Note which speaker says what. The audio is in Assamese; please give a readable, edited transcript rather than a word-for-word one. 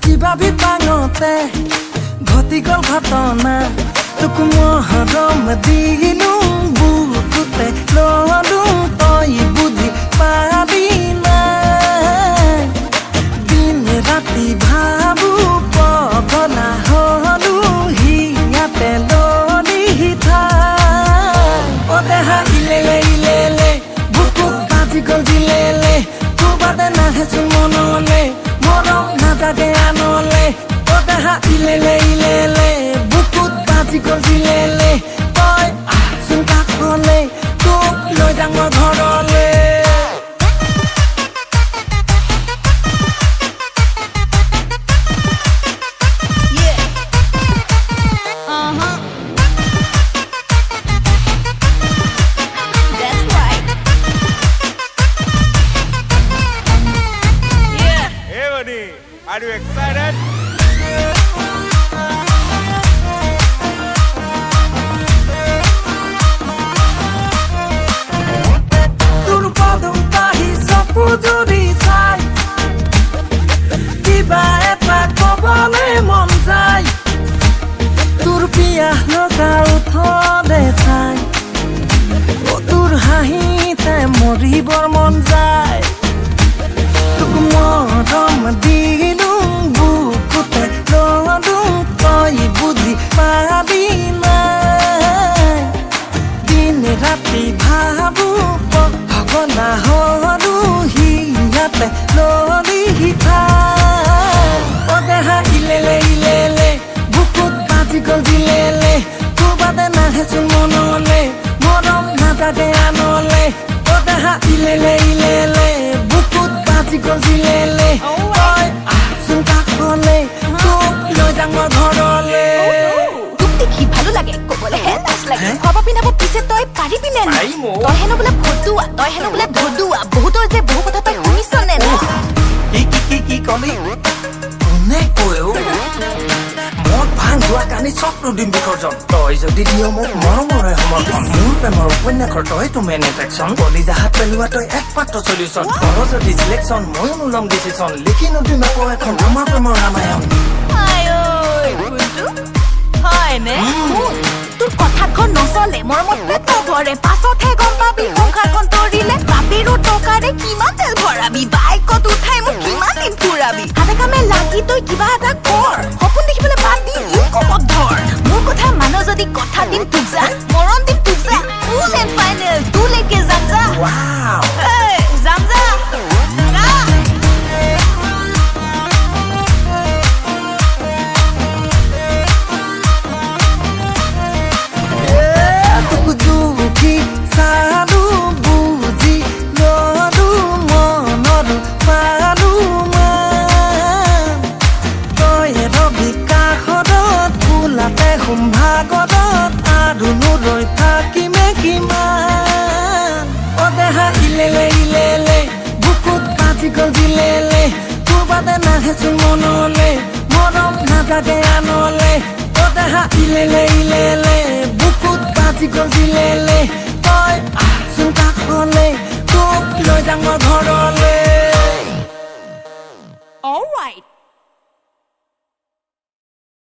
Speaker 1: কিবা বিপাঙতে ঘটি গল ঘটনা তোক মহৰম দিলো বুকুতে ললো তই বুজি পাবি নাই দিন ৰাতি ভাবো পগলা হলো হিয়াতে ললি ঠাই অ দেহা ইলেলে ইলেলে বুকুত বাজি গল দিলেলে তোবাদে নাহেচোন মনলে মৰম নাজাগে আনলে অ দেহা ইলেলে ইলেলে বুকুত বাজি গল দিলেলে তই আহচোন কাষলে তোক লৈ যাম মই ঘৰলে
Speaker 2: Are you excited?
Speaker 1: তোর কদম পাহি চকু যদি চাই কিবা এটা কবলে মন যায় তোর পিয়াহ লগা উঠলে চাই ও তোর হাঁহিতে মৰিবৰ মন যায় তোক মৰম দিলো বুকুতে ললো তই বুজি পাবি নাই দিন ৰাতি ভাবো পগলা হলো হিয়াতে ললি ঠাই অ দেহা ইলেলে ইলেলে বুকুত বাজি গল দিলেলে তোবাদে নাহেচোন মনলে মৰম নাজাগে আনলে অ দেহা ইলেলে ইলেলে বুকুত বাজি গল দিলেলে তই আহচোন কাষলে তোক লৈ যাম মই ঘৰলে
Speaker 3: তোক দেখি ভালো লাগে কবলে লাজ লাগে খোৱাব পিন্ধাব পিছে তই পাৰিবি নে নাই তই হেনো বোলে ফটুৱা তই হেনো বোলে ধদুৱা বহুতৰ যে বহু কথা তই শুনিছ নে নাই
Speaker 1: কি কলি কোনে কয়ও মত ভাং যোৱা কানি চক্ৰ দিম বিসৰ্জন তই যদি দিয় মোক মৰমৰে সমৰ্থন মোৰ প্ৰেমৰ উপন্যাসৰ তইতো মেন এট্ৰেকশ্যন কলিজাহাত পেলোৱা তই একমাত্ৰ চলিউশ্যন কৰ যদি চিলেকশ্যন ময়ো নোলম ডিচিশ্যন লিখি নদিম আকৌ এখন আমাৰ প্ৰেমৰ ৰামায়ণ
Speaker 3: হয়নে তোৰ কথাখন নচলে মৰমত পেট ভৰে পাছতহে গম পাবি সংসাৰখন তৰিলে বাপেৰো টকাৰে কিমান তেল ভৰাবি বাইকত উঠাই মোক কিমান দিন ফুৰাবি হাতে কামে লাগি তই কিবা এটা কৰ সপোন দেখিবলৈ বাদ দি ইনকমত ধৰ মোৰ কথা মান যদি কথা দিম তোক যা মৰম দিম তোক যা ফুল এণ্ড ফাইনেল তোলৈকে যাম যা যাম যা
Speaker 1: ভাগত আৰু নৰৈ থাকিমে কিমান অ দেহা ইলেলে ইলেলে বুকুত বাজি গল দিলেলে তোবাদে নাহেচোন মনলে মৰম নাজাগে আনলে অ দেহা ইলেলে ইলেলে বুকুত বাজি গল দিলেলে তই আহচোন কাষলে তোক লৈ যাম মই ঘৰলে